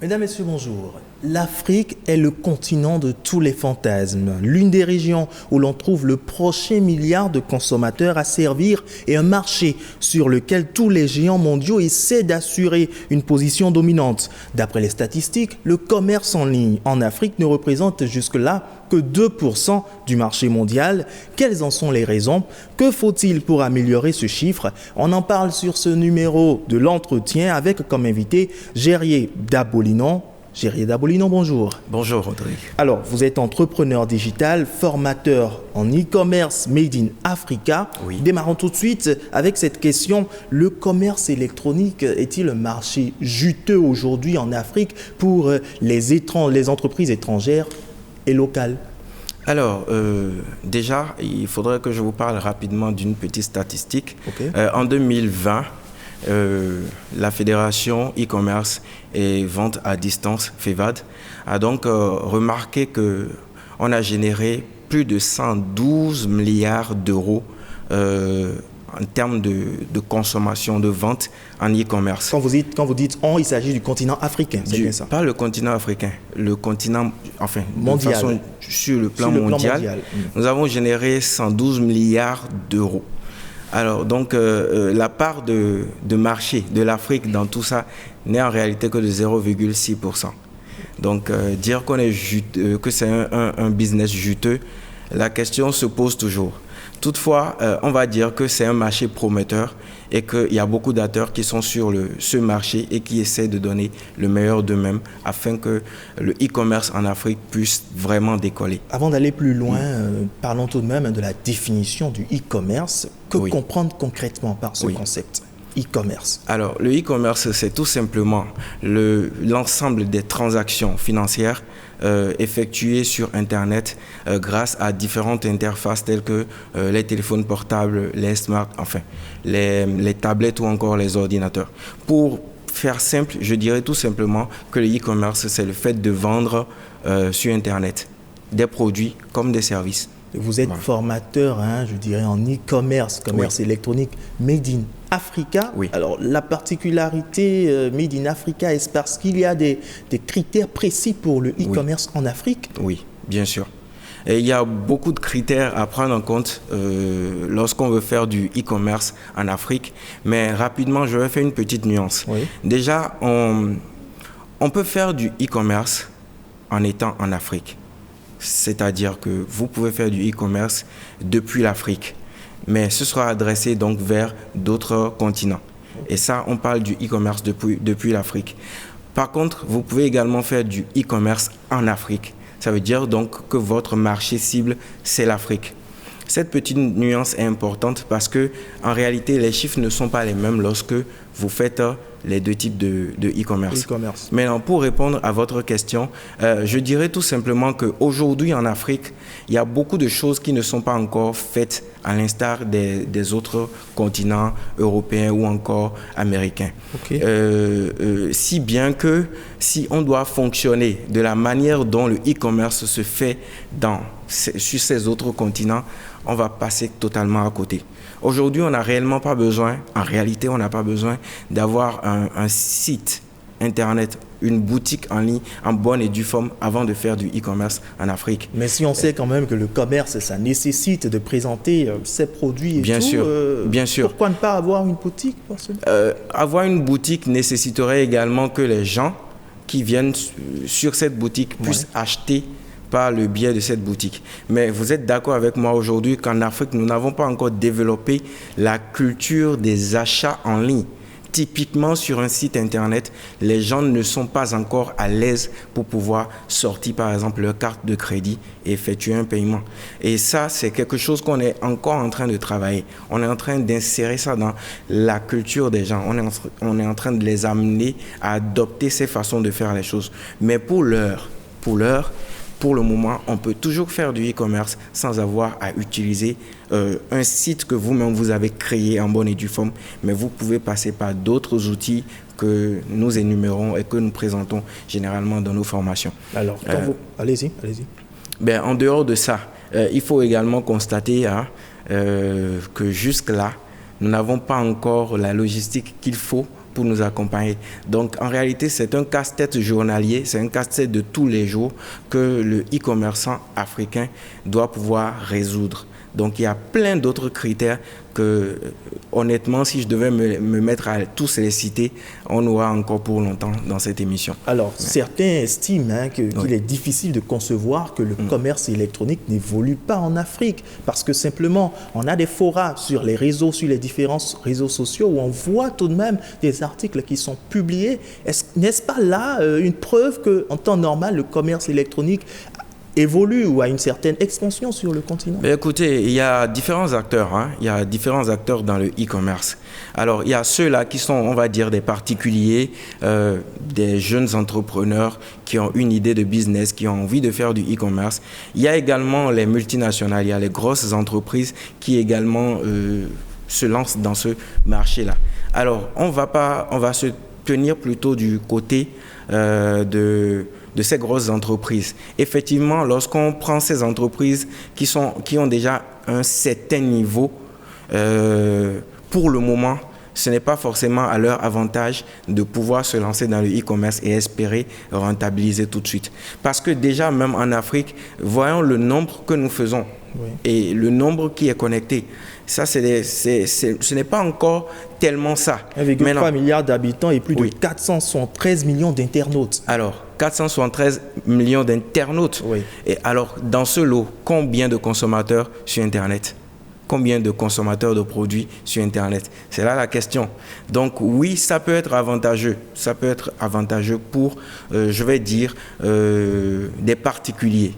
Mesdames, Messieurs, bonjour. L'Afrique est le continent de tous les fantasmes, l'une des régions où l'on trouve le prochain milliard de consommateurs à servir et un marché sur lequel tous les géants mondiaux essaient d'assurer une position dominante. D'après les statistiques, le commerce en ligne en Afrique ne représente jusque-là que 2% du marché mondial. Quelles en sont les raisons? Que faut-il pour améliorer ce chiffre? On en parle sur ce numéro de l'entretien avec comme invité Gérier Dabolinon. Gérier Dabolinon, bonjour. Bonjour Rodrigue. Alors, vous êtes entrepreneur digital, formateur en e-commerce Made in Africa. Oui. Démarrons tout de suite avec cette question. Le commerce électronique est-il un marché juteux aujourd'hui en Afrique pour les entreprises étrangères et locales? Alors, déjà, il faudrait que je vous parle rapidement d'une petite statistique. Okay. En 2020, la Fédération e-commerce et vente à distance, FEVAD, a donc remarqué qu'on a généré plus de 112 milliards d'euros en termes de consommation, de vente en e-commerce. Quand vous dites on, il s'agit du continent africain, c'est bien ça? Pas le continent africain, le continent, enfin, mondial. De façon, sur le plan mondial, nous avons généré 112 milliards d'euros. Alors, donc, la part de marché de l'Afrique dans tout ça n'est en réalité que de 0,6%. Donc, dire qu'on est que c'est un business juteux, la question se pose toujours. Toutefois, on va dire que c'est un marché prometteur et qu'il y a beaucoup d'acteurs qui sont sur ce marché et qui essaient de donner le meilleur d'eux-mêmes afin que le e-commerce en Afrique puisse vraiment décoller. Avant d'aller plus loin, parlons tout de même de la définition du e-commerce. Que comprendre concrètement par ce concept e-commerce? Alors, le e-commerce, c'est tout simplement l'ensemble des transactions financières effectuées sur Internet grâce à différentes interfaces telles que les téléphones portables, les les tablettes ou encore les ordinateurs. Pour faire simple, je dirais tout simplement que le e-commerce, c'est le fait de vendre sur Internet des produits comme des services. Vous êtes formateur, je dirais, en e-commerce, commerce électronique, Made in Africa. Oui. Alors, la particularité Made in Africa, est-ce parce qu'il y a des critères précis pour le e-commerce en Afrique? Oui, bien sûr. Et il y a beaucoup de critères à prendre en compte lorsqu'on veut faire du e-commerce en Afrique. Mais rapidement, je vais faire une petite nuance. Oui. Déjà, on peut faire du e-commerce en étant en Afrique. C'est-à-dire que vous pouvez faire du e-commerce depuis l'Afrique, mais ce sera adressé donc vers d'autres continents. Et ça, on parle du e-commerce depuis l'Afrique. Par contre, vous pouvez également faire du e-commerce en Afrique. Ça veut dire donc que votre marché cible, c'est l'Afrique. Cette petite nuance est importante parce que, en réalité, les chiffres ne sont pas les mêmes lorsque vous faites les deux types de e-commerce. Maintenant, pour répondre à votre question, je dirais tout simplement qu'aujourd'hui en Afrique, il y a beaucoup de choses qui ne sont pas encore faites à l'instar des autres continents européens ou encore américains. Okay. Si bien que si on doit fonctionner de la manière dont le e-commerce se fait sur ces autres continents, on va passer totalement à côté. Aujourd'hui, on n'a réellement pas besoin, en réalité, on n'a pas besoin d'avoir un site internet, une boutique en ligne en bonne et due forme avant de faire du e-commerce en Afrique. Mais si on sait quand même que le commerce, ça nécessite de présenter ses produits et bien tout, sûr, bien sûr. Pourquoi ne pas avoir une boutique? Avoir une boutique nécessiterait également que les gens qui viennent sur cette boutique puissent acheter par le biais de cette boutique. Mais vous êtes d'accord avec moi aujourd'hui qu'en Afrique, nous n'avons pas encore développé la culture des achats en ligne. Typiquement, sur un site internet, les gens ne sont pas encore à l'aise pour pouvoir sortir, par exemple, leur carte de crédit et effectuer un paiement. Et ça, c'est quelque chose qu'on est encore en train de travailler. On est en train d'insérer ça dans la culture des gens. On est en train de les amener à adopter ces façons de faire les choses. Mais pour le moment, on peut toujours faire du e-commerce sans avoir à utiliser un site que vous-même vous avez créé en bonne et due forme, mais vous pouvez passer par d'autres outils que nous énumérons et que nous présentons généralement dans nos formations. Alors, allez-y. En dehors de ça, il faut également constater que jusque-là, nous n'avons pas encore la logistique qu'il faut pour nous accompagner. Donc, en réalité, c'est un casse-tête journalier, c'est un casse-tête de tous les jours que le e-commerçant africain doit pouvoir résoudre. Donc, il y a plein d'autres critères que, honnêtement, si je devais me mettre à tous les citer, on aura encore pour longtemps dans cette émission. Alors, certains estiment qu'il est difficile de concevoir que le commerce électronique n'évolue pas en Afrique parce que simplement, on a des forums sur les réseaux, sur les différents réseaux sociaux où on voit tout de même des articles qui sont publiés. N'est-ce pas là une preuve qu'en temps normal, le commerce électronique évolue ou a une certaine expansion sur le continent? Mais écoutez, il y a différents acteurs. Il y a différents acteurs dans le e-commerce. Alors, il y a ceux-là qui sont, on va dire, des particuliers, des jeunes entrepreneurs qui ont une idée de business, qui ont envie de faire du e-commerce. Il y a également les multinationales, il y a les grosses entreprises qui également se lancent dans ce marché-là. Alors, on va se tenir plutôt du côté de ces grosses entreprises. Effectivement, lorsqu'on prend ces entreprises qui ont déjà un certain niveau, pour le moment, ce n'est pas forcément à leur avantage de pouvoir se lancer dans le e-commerce et espérer rentabiliser tout de suite. Parce que déjà, même en Afrique, voyons le nombre que nous faisons et le nombre qui est connecté. Ça, ce n'est pas encore tellement ça. 1,3 milliard d'habitants et plus de 473 millions d'internautes. Alors, 473 millions d'internautes. Oui. Et alors, dans ce lot, combien de consommateurs sur Internet? Combien de consommateurs de produits sur Internet? C'est là la question. Donc oui, ça peut être avantageux. Ça peut être avantageux pour, je vais dire, des particuliers,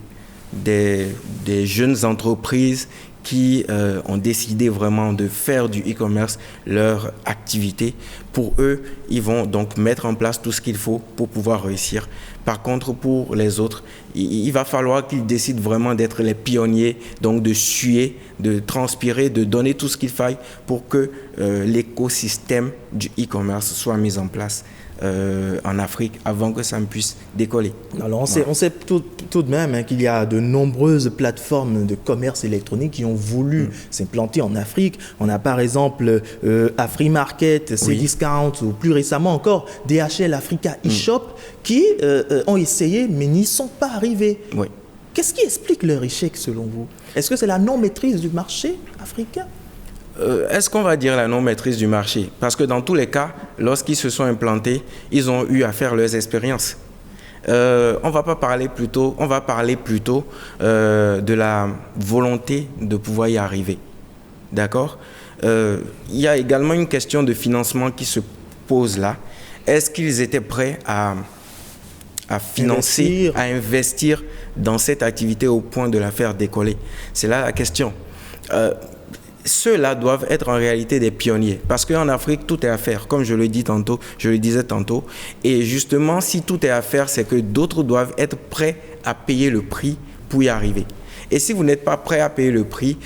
des jeunes entreprises qui ont décidé vraiment de faire du e-commerce leur activité. Pour eux, ils vont donc mettre en place tout ce qu'il faut pour pouvoir réussir. Par contre, pour les autres, il va falloir qu'ils décident vraiment d'être les pionniers, donc de suer, de transpirer, de donner tout ce qu'il faille pour que l'écosystème du e-commerce soit mis en place en Afrique avant que ça ne puisse décoller. Alors on sait tout de même qu'il y a de nombreuses plateformes de commerce électronique qui ont voulu s'implanter en Afrique. On a par exemple Afrimarket, Cdiscount ou plus récemment encore DHL Africa eShop qui ont essayé mais n'y sont pas arrivés. Oui. Qu'est-ce qui explique leur échec selon vous? Est-ce que c'est la non-maîtrise du marché africain? Est-ce qu'on va dire la non-maîtrise du marché? Parce que dans tous les cas, lorsqu'ils se sont implantés, ils ont eu à faire leurs expériences. On va parler plutôt de la volonté de pouvoir y arriver. D'accord? Il y a également une question de financement qui se pose là. Est-ce qu'ils étaient prêts à financer, à investir dans cette activité au point de la faire décoller? C'est là la question. Ceux-là doivent être en réalité des pionniers parce qu'en Afrique, tout est à faire, comme je le disais tantôt. Et justement, si tout est à faire, c'est que d'autres doivent être prêts à payer le prix pour y arriver. Et si vous n'êtes pas prêt à payer le prix,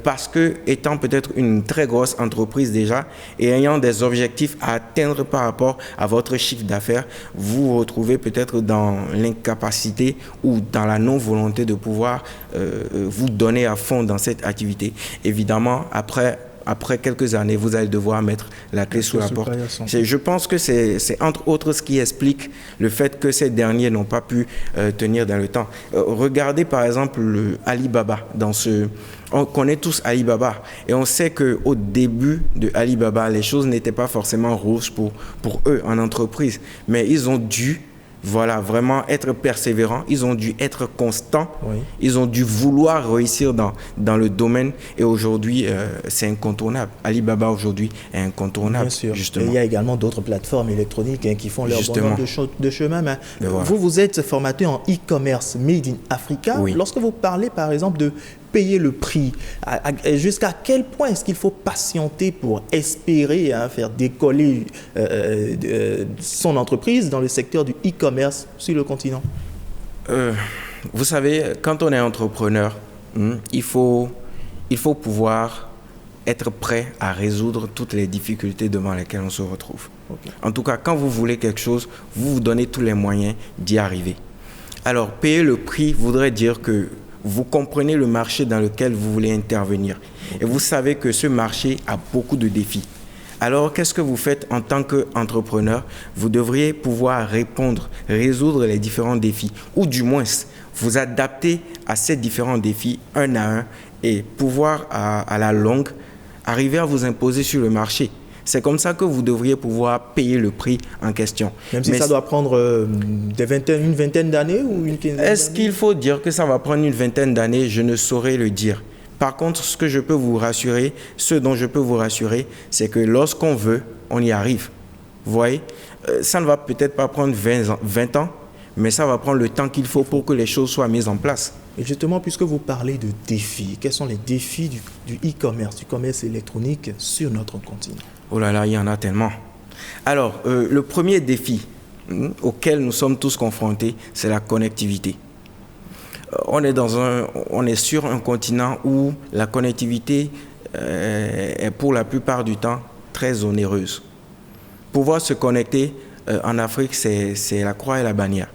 parce que étant peut-être une très grosse entreprise déjà et ayant des objectifs à atteindre par rapport à votre chiffre d'affaires, vous vous retrouvez peut-être dans l'incapacité ou dans la non-volonté de pouvoir vous donner à fond dans cette activité. Évidemment, après quelques années, vous allez devoir mettre la clé sous la porte. Je pense que c'est entre autres ce qui explique le fait que ces derniers n'ont pas pu tenir dans le temps. Regardez par exemple Alibaba. On connaît tous Alibaba et on sait qu'au début de Alibaba, les choses n'étaient pas forcément roses pour eux en entreprise, mais ils ont dû vraiment être persévérants, ils ont dû être constants, ils ont dû vouloir réussir dans le domaine et aujourd'hui, c'est incontournable. Alibaba aujourd'hui est incontournable. Bien sûr. Justement. Et il y a également d'autres plateformes électroniques qui font leur bonhomme de chemin. Mais voilà. Vous êtes formateur en e-commerce Made in Africa. Oui. Lorsque vous parlez par exemple de payer le prix, jusqu'à quel point est-ce qu'il faut patienter pour espérer faire décoller son entreprise dans le secteur du e-commerce sur le continent? Vous savez, quand on est entrepreneur, il faut pouvoir être prêt à résoudre toutes les difficultés devant lesquelles on se retrouve. Okay. En tout cas, quand vous voulez quelque chose, vous vous donnez tous les moyens d'y arriver. Alors, payer le prix voudrait dire que vous comprenez le marché dans lequel vous voulez intervenir. Et vous savez que ce marché a beaucoup de défis. Alors, qu'est-ce que vous faites en tant qu'entrepreneur? Vous devriez pouvoir résoudre les différents défis, ou du moins vous adapter à ces différents défis un à un et pouvoir à la longue arriver à vous imposer sur le marché. C'est comme ça que vous devriez pouvoir payer le prix en question. Même si ça doit prendre une vingtaine d'années ou une quinzaine d'années? Est-ce qu'il faut dire que ça va prendre une vingtaine d'années? Je ne saurais le dire. Par contre, ce dont je peux vous rassurer, c'est que lorsqu'on veut, on y arrive. Vous voyez, ça ne va peut-être pas prendre 20 ans, mais ça va prendre le temps qu'il faut pour que les choses soient mises en place. Et justement, puisque vous parlez de défis, quels sont les défis du e-commerce, du commerce électronique sur notre continent? Oh là là, il y en a tellement. Alors, le premier défi auquel nous sommes tous confrontés, c'est la connectivité. On est sur un continent où la connectivité est pour la plupart du temps très onéreuse. Pouvoir se connecter en Afrique, c'est la croix et la bannière.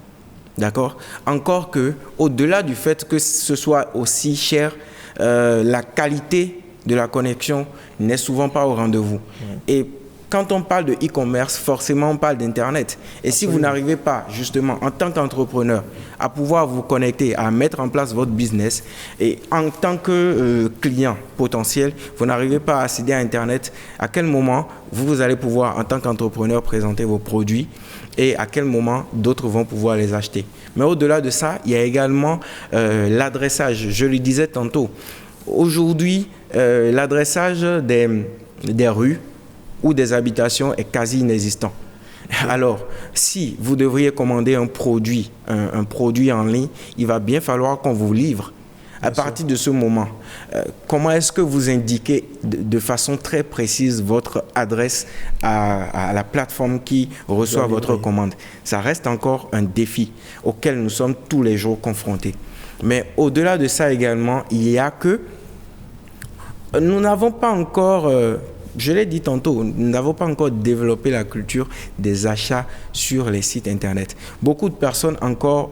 D'accord? Encore que, au-delà du fait que ce soit aussi cher, la qualité de la connexion n'est souvent pas au rendez-vous. Et quand on parle de e-commerce, forcément on parle d'Internet. Et si vous n'arrivez pas, justement, en tant qu'entrepreneur, à pouvoir vous connecter, à mettre en place votre business, et en tant que client potentiel, vous n'arrivez pas à accéder à Internet, à quel moment vous allez pouvoir, en tant qu'entrepreneur, présenter vos produits et à quel moment d'autres vont pouvoir les acheter. Mais au-delà de ça, il y a également l'adressage. Je le disais tantôt. Aujourd'hui, l'adressage des rues ou des habitations est quasi inexistant. Alors, si vous devriez commander un produit en ligne, il va bien falloir qu'on vous livre. À partir de ce moment, comment est-ce que vous indiquez de façon très précise votre adresse à la plateforme qui reçoit votre commande? Ça reste encore un défi auquel nous sommes tous les jours confrontés. Mais au-delà de ça également, il y a que nous n'avons pas encore, je l'ai dit tantôt, nous n'avons pas encore développé la culture des achats sur les sites Internet. Beaucoup de personnes encore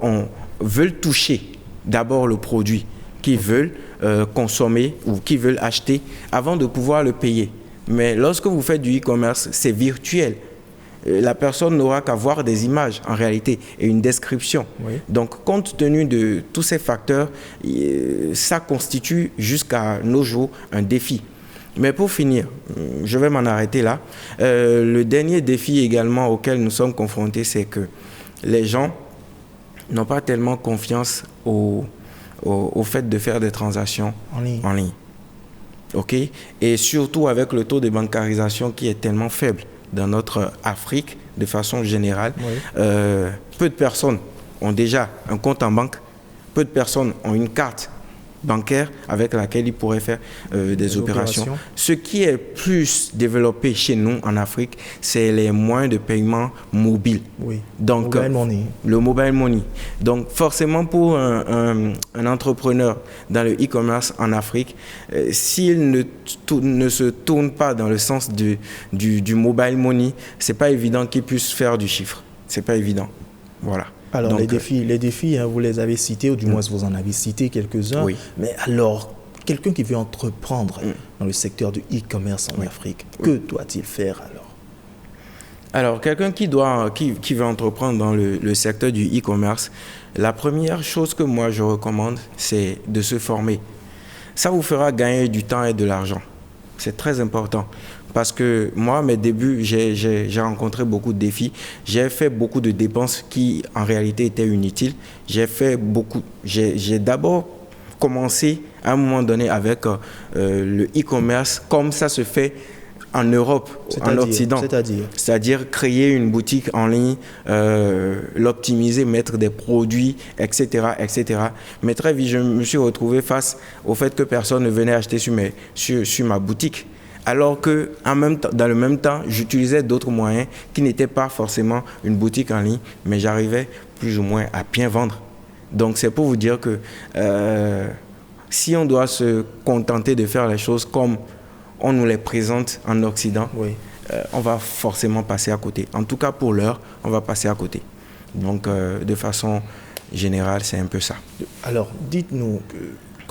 veulent toucher d'abord le produit qu'ils veulent consommer ou qu'ils veulent acheter avant de pouvoir le payer. Mais lorsque vous faites du e-commerce, c'est virtuel. La personne n'aura qu'à voir des images en réalité et une description. Oui. Donc, compte tenu de tous ces facteurs, ça constitue jusqu'à nos jours un défi. Mais pour finir, je vais m'en arrêter là. Le dernier défi également auquel nous sommes confrontés, c'est que les gens n'ont pas tellement confiance au fait de faire des transactions en ligne. OK? Et surtout avec le taux de bancarisation qui est tellement faible dans notre Afrique, de façon générale, peu de personnes ont déjà un compte en banque, peu de personnes ont une carte bancaire avec laquelle ils pourraient faire des opérations. Ce qui est plus développé chez nous en Afrique, c'est les moyens de paiement mobiles. Oui. Donc, mobile money. Le mobile money. Donc, forcément, pour un entrepreneur dans le e-commerce en Afrique, s'il ne se tourne pas dans le sens du mobile money, c'est pas évident qu'il puisse faire du chiffre. C'est pas évident. Voilà. Alors, donc, les défis vous les avez cités, ou du moins vous en avez cité quelques-uns. Oui. Mais alors, quelqu'un qui veut entreprendre dans le secteur du e-commerce en Afrique, que doit-il faire alors? Alors, quelqu'un qui veut entreprendre dans le secteur du e-commerce, la première chose que moi je recommande, c'est de se former. Ça vous fera gagner du temps et de l'argent. C'est très important. Parce que moi, à mes débuts, j'ai rencontré beaucoup de défis. J'ai fait beaucoup de dépenses qui, en réalité, étaient inutiles. J'ai d'abord commencé, à un moment donné, avec le e-commerce, comme ça se fait en Europe, en Occident. C'est-à-dire créer une boutique en ligne, l'optimiser, mettre des produits, etc., etc. Mais très vite, je me suis retrouvé face au fait que personne ne venait acheter sur ma boutique. Alors que dans le même temps, j'utilisais d'autres moyens qui n'étaient pas forcément une boutique en ligne, mais j'arrivais plus ou moins à bien vendre. Donc c'est pour vous dire que si on doit se contenter de faire les choses comme on nous les présente en Occident, on va forcément passer à côté. En tout cas pour l'heure, on va passer à côté. Donc de façon générale, c'est un peu ça. Alors dites-nous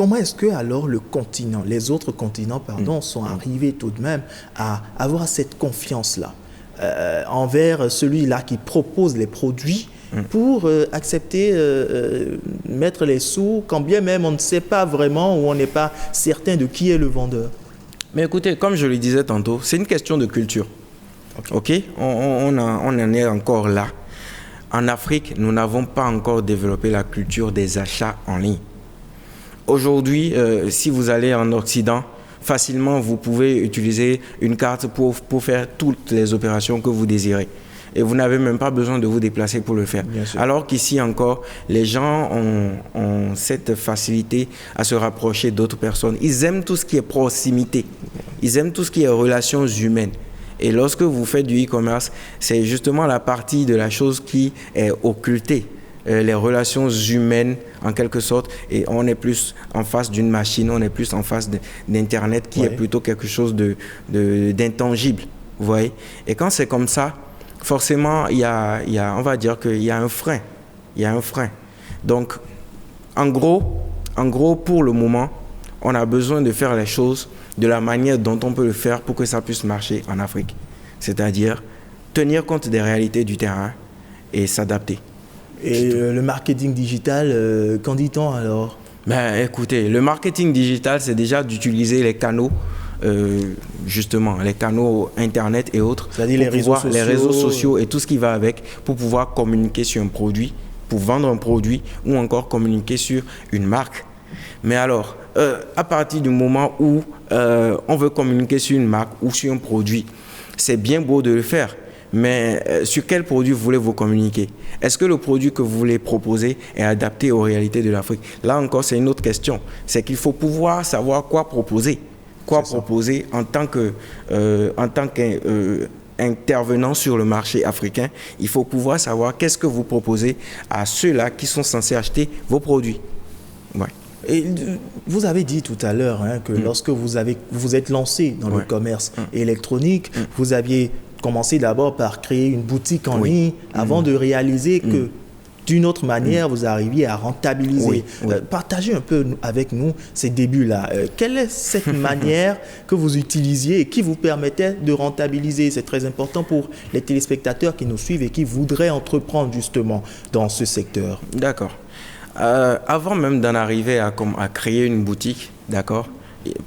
comment est-ce que alors les autres continents, sont arrivés tout de même à avoir cette confiance-là envers celui-là qui propose les produits pour accepter mettre les sous, quand bien même on ne sait pas vraiment ou on n'est pas certain de qui est le vendeur? Mais écoutez, comme je le disais tantôt, c'est une question de culture. Ok, on en est encore là. En Afrique, nous n'avons pas encore développé la culture des achats en ligne. Aujourd'hui, si vous allez en Occident, facilement, vous pouvez utiliser une carte pour faire toutes les opérations que vous désirez. Et vous n'avez même pas besoin de vous déplacer pour le faire. Alors qu'ici encore, les gens ont cette facilité à se rapprocher d'autres personnes. Ils aiment tout ce qui est proximité. Ils aiment tout ce qui est relations humaines. Et lorsque vous faites du e-commerce, c'est justement la partie de la chose qui est occultée. Les relations humaines, en quelque sorte, et on est plus en face d'une machine, on est plus en face d'Internet qui est plutôt quelque chose d'intangible. Vous voyez? Et quand c'est comme ça, forcément, on va dire qu'il y a un frein. Il y a un frein. Donc, en gros, pour le moment, on a besoin de faire les choses de la manière dont on peut le faire pour que ça puisse marcher en Afrique. C'est-à-dire tenir compte des réalités du terrain et s'adapter. Et le marketing digital, qu'en dit-on alors? Écoutez, le marketing digital, c'est déjà d'utiliser les canaux, justement, les canaux Internet et autres. C'est-à-dire les réseaux sociaux et tout ce qui va avec pour pouvoir communiquer sur un produit, pour vendre un produit ou encore communiquer sur une marque. Mais alors, à partir du moment où on veut communiquer sur une marque ou sur un produit, c'est bien beau de le faire. Mais sur quel produit voulez-vous communiquer? Est-ce que le produit que vous voulez proposer est adapté aux réalités de l'Afrique? Là encore, c'est une autre question. C'est qu'il faut pouvoir savoir quoi proposer. Quoi proposer en tant qu'intervenant sur le marché africain. Il faut pouvoir savoir qu'est-ce que vous proposez à ceux-là qui sont censés acheter vos produits. Ouais. Et vous avez dit tout à l'heure que lorsque vous êtes lancé dans le commerce électronique, vous aviez commencé d'abord par créer une boutique en ligne avant de réaliser que d'une autre manière, vous arriviez à rentabiliser. Partagez un peu avec nous ces débuts-là. Quelle est cette manière que vous utilisiez et qui vous permettait de rentabiliser? C'est très important pour les téléspectateurs qui nous suivent et qui voudraient entreprendre justement dans ce secteur. D'accord. Avant même d'en arriver à créer une boutique, d'accord,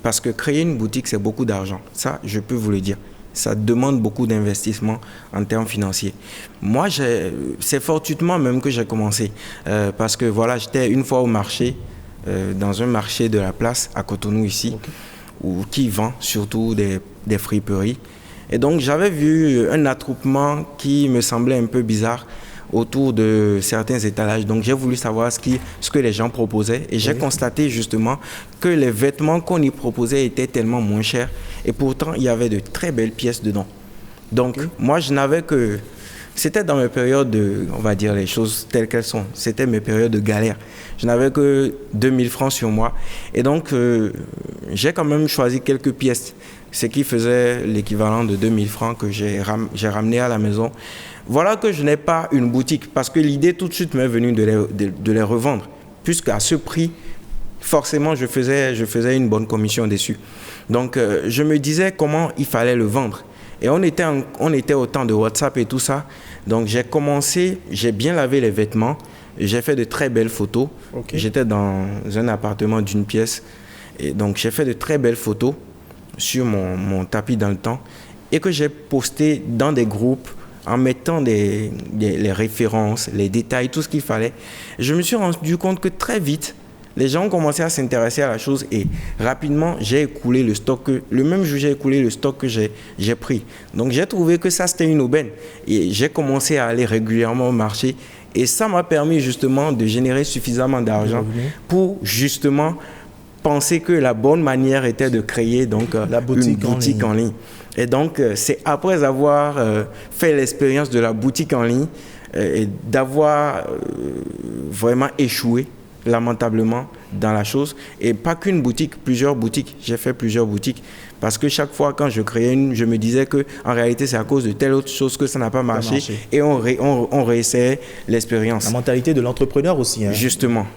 parce que créer une boutique, c'est beaucoup d'argent. Ça, je peux vous le dire. Ça demande beaucoup d'investissement en termes financiers. Moi, c'est fortuitement même que j'ai commencé. Parce que voilà, j'étais une fois au marché, dans un marché de la place à Cotonou ici, qui vend surtout des friperies. Et donc, j'avais vu un attroupement qui me semblait un peu bizarre autour de certains étalages. Donc, j'ai voulu savoir ce que les gens proposaient. Et j'ai constaté justement que les vêtements qu'on y proposait étaient tellement moins chers. Et pourtant, il y avait de très belles pièces dedans. Donc, moi, je n'avais que... C'était dans mes périodes de... On va dire les choses telles qu'elles sont. C'était mes périodes de galère. Je n'avais que 2000 francs sur moi. Et donc, j'ai quand même choisi quelques pièces. Ce qui faisait l'équivalent de 2000 francs que j'ai ramené à la maison. Voilà que je n'ai pas une boutique parce que l'idée tout de suite m'est venue de les revendre. Puisqu'à ce prix, forcément, je faisais une bonne commission dessus. Donc, je me disais comment il fallait le vendre. Et on était au temps de WhatsApp et tout ça. Donc, j'ai bien lavé les vêtements. J'ai fait de très belles photos. J'étais dans un appartement d'une pièce. Et donc, j'ai fait de très belles photos sur mon tapis dans le temps. Et que j'ai posté dans des groupes en mettant les références, les détails, tout ce qu'il fallait. Je me suis rendu compte que très vite, les gens ont commencé à s'intéresser à la chose et rapidement, j'ai écoulé le stock. Le même jour, j'ai écoulé le stock que j'ai pris. Donc, j'ai trouvé que ça, c'était une aubaine. Et j'ai commencé à aller régulièrement au marché. Et ça m'a permis justement de générer suffisamment d'argent pour justement penser que la bonne manière était de créer donc, la boutique une boutique en ligne. Et donc, c'est après avoir fait l'expérience de la boutique en ligne et d'avoir vraiment échoué lamentablement dans la chose. Et pas qu'une boutique, plusieurs boutiques. J'ai fait plusieurs boutiques. Parce que chaque fois, quand je créais une, je me disais qu'en réalité, c'est à cause de telle autre chose que ça n'a pas marché. Et on réessayait l'expérience. La mentalité de l'entrepreneur aussi. Hein. Justement.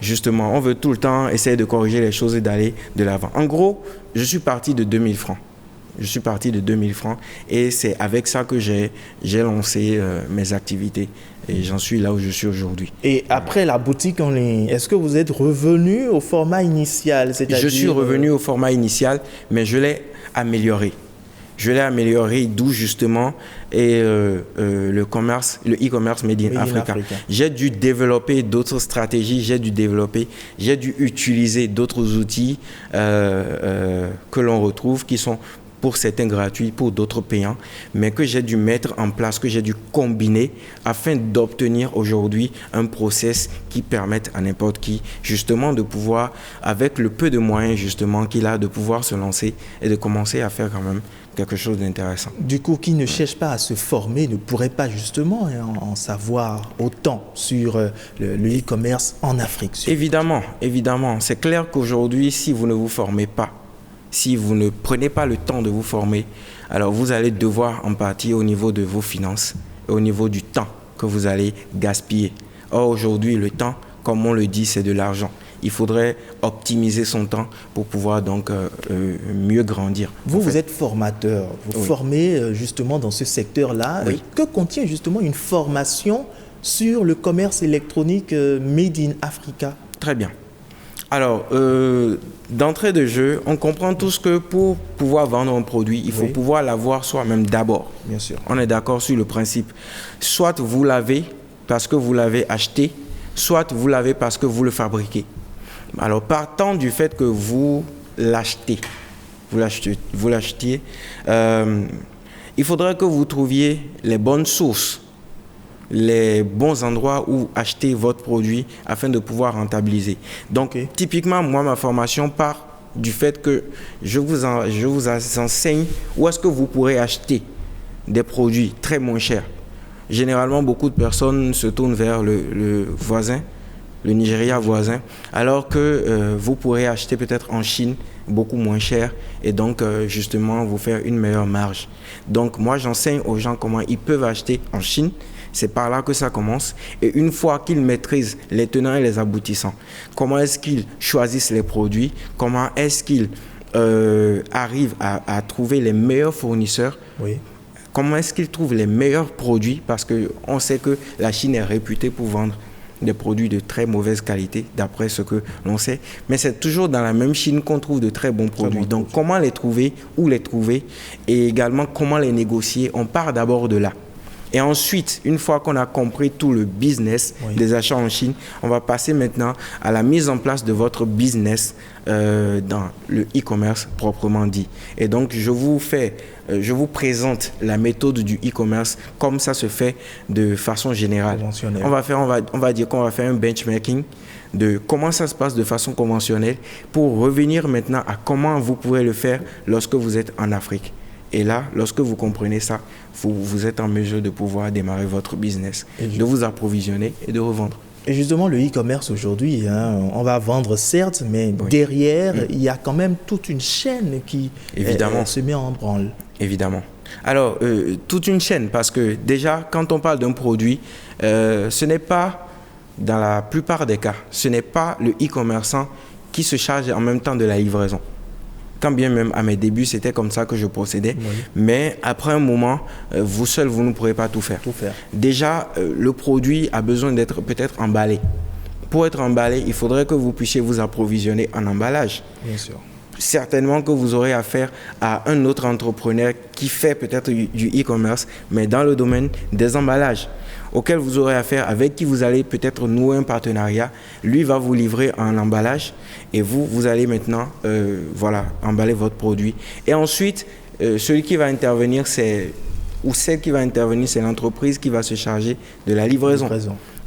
On veut tout le temps essayer de corriger les choses et d'aller de l'avant. En gros, je suis parti de 2000 francs. Et c'est avec ça que j'ai lancé mes activités. Et j'en suis là où je suis aujourd'hui. Et après la boutique en ligne, est-ce que vous êtes revenu au format initial? Je suis revenu au format initial, mais je l'ai amélioré. D'où justement le e-commerce Made in Africa. J'ai dû développer d'autres stratégies, j'ai dû utiliser d'autres outils que l'on retrouve qui sont pour certains gratuits, pour d'autres payants, mais que j'ai dû mettre en place, que j'ai dû combiner afin d'obtenir aujourd'hui un process qui permette à n'importe qui justement de pouvoir, avec le peu de moyens justement qu'il a, de pouvoir se lancer et de commencer à faire quand même quelque chose d'intéressant. Du coup, qui ne cherche pas à se former ne pourrait pas justement en savoir autant sur le e-commerce en Afrique. Évidemment. C'est clair qu'aujourd'hui, si vous ne vous formez pas, si vous ne prenez pas le temps de vous former, alors vous allez devoir en partie au niveau de vos finances et au niveau du temps que vous allez gaspiller. Or, aujourd'hui, le temps, comme on le dit, c'est de l'argent. Il faudrait optimiser son temps pour pouvoir donc mieux grandir. Vous êtes formateur, vous formez justement dans ce secteur-là. Oui. Que contient justement une formation sur le commerce électronique Made in Africa? Très bien. Alors, d'entrée de jeu, on comprend tous que pour pouvoir vendre un produit, il faut pouvoir l'avoir soi-même d'abord. Bien sûr. On est d'accord sur le principe. Soit vous l'avez parce que vous l'avez acheté, soit vous l'avez parce que vous le fabriquez. Alors, partant du fait que vous l'achetiez, il faudrait que vous trouviez les bonnes sources, les bons endroits où acheter votre produit afin de pouvoir rentabiliser. Donc, typiquement, moi, ma formation part du fait que je vous enseigne où est-ce que vous pourrez acheter des produits très moins chers. Généralement, beaucoup de personnes se tournent vers le voisin, le Nigeria voisin, alors que vous pourrez acheter peut-être en Chine beaucoup moins cher et donc justement vous faire une meilleure marge. Donc, moi, j'enseigne aux gens comment ils peuvent acheter en Chine. C'est par là que ça commence. Et une fois qu'ils maîtrisent les tenants et les aboutissants, comment est-ce qu'ils choisissent les produits, comment est-ce qu'ils arrivent à trouver les meilleurs fournisseurs, comment est-ce qu'ils trouvent les meilleurs produits, parce qu'on sait que la Chine est réputée pour vendre des produits de très mauvaise qualité, d'après ce que l'on sait. Mais c'est toujours dans la même Chine qu'on trouve de très bons produits. Donc, comment les trouver, où les trouver, et également comment les négocier. On part d'abord de là. Et ensuite, une fois qu'on a compris tout le business des achats en Chine, on va passer maintenant à la mise en place de votre business dans le e-commerce proprement dit. Et donc, je vous présente la méthode du e-commerce comme ça se fait de façon générale. On va dire qu'on va faire un benchmarking de comment ça se passe de façon conventionnelle pour revenir maintenant à comment vous pouvez le faire lorsque vous êtes en Afrique. Et là, lorsque vous comprenez ça, vous êtes en mesure de pouvoir démarrer votre business, de vous approvisionner et de revendre. Et justement, le e-commerce aujourd'hui, on va vendre certes, mais derrière, il y a quand même toute une chaîne qui se met en branle. Évidemment. Alors, toute une chaîne, parce que déjà, quand on parle d'un produit, ce n'est pas, dans la plupart des cas, ce n'est pas le e-commerçant qui se charge en même temps de la livraison. Quand bien même à mes débuts, c'était comme ça que je procédais. Mais après un moment, vous seul, vous ne pourrez pas tout faire. Déjà, le produit a besoin d'être peut-être emballé. Pour être emballé, il faudrait que vous puissiez vous approvisionner en emballage. Bien sûr. Certainement que vous aurez affaire à un autre entrepreneur qui fait peut-être du e-commerce, mais dans le domaine des emballages, auquel vous aurez affaire, avec qui vous allez peut-être nouer un partenariat. Lui va vous livrer un emballage et vous allez maintenant emballer votre produit. Et ensuite, celui qui va intervenir, celle qui va intervenir, c'est l'entreprise qui va se charger de la livraison.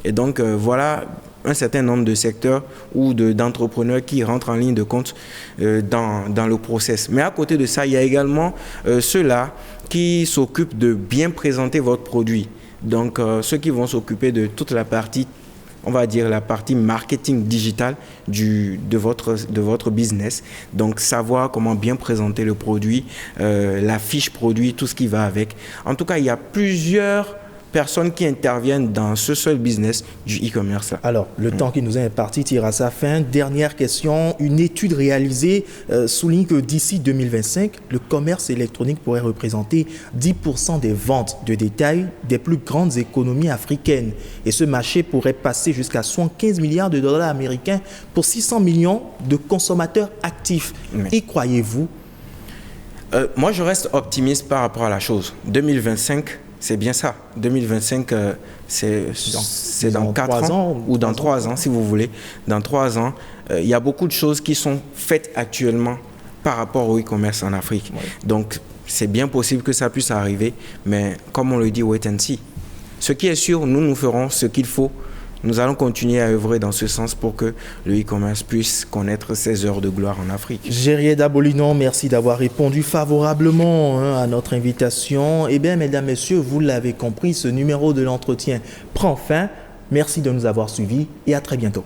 Et donc, voilà un certain nombre de secteurs ou d'entrepreneurs qui rentrent en ligne de compte dans le process. Mais à côté de ça, il y a également ceux-là qui s'occupent de bien présenter votre produit. Donc, ceux qui vont s'occuper de toute la partie on va dire, la partie marketing digital de votre business. Donc, savoir comment bien présenter le produit, la fiche produit, tout ce qui va avec. En tout cas, il y a plusieurs personnes qui interviennent dans ce seul business du e-commerce. Alors, le temps qui nous est imparti tire à sa fin. Dernière question. Une étude réalisée souligne que d'ici 2025, le commerce électronique pourrait représenter 10% des ventes de détail des plus grandes économies africaines. Et ce marché pourrait passer jusqu'à 75 milliards de dollars américains pour 600 millions de consommateurs actifs. Y croyez-vous? Moi, je reste optimiste par rapport à la chose. 2025, c'est bien ça. 2025, c'est dans 4 ans ou dans 3 ans, si vous voulez. Dans 3 ans, il y a beaucoup de choses qui sont faites actuellement par rapport au e-commerce en Afrique. Ouais. Donc, c'est bien possible que ça puisse arriver, mais comme on le dit, wait and see. Ce qui est sûr, nous ferons ce qu'il faut. Nous allons continuer à œuvrer dans ce sens pour que le e-commerce puisse connaître ses heures de gloire en Afrique. Gériède Abolinon, merci d'avoir répondu favorablement à notre invitation. Eh bien, mesdames, messieurs, vous l'avez compris, ce numéro de l'entretien prend fin. Merci de nous avoir suivis et à très bientôt.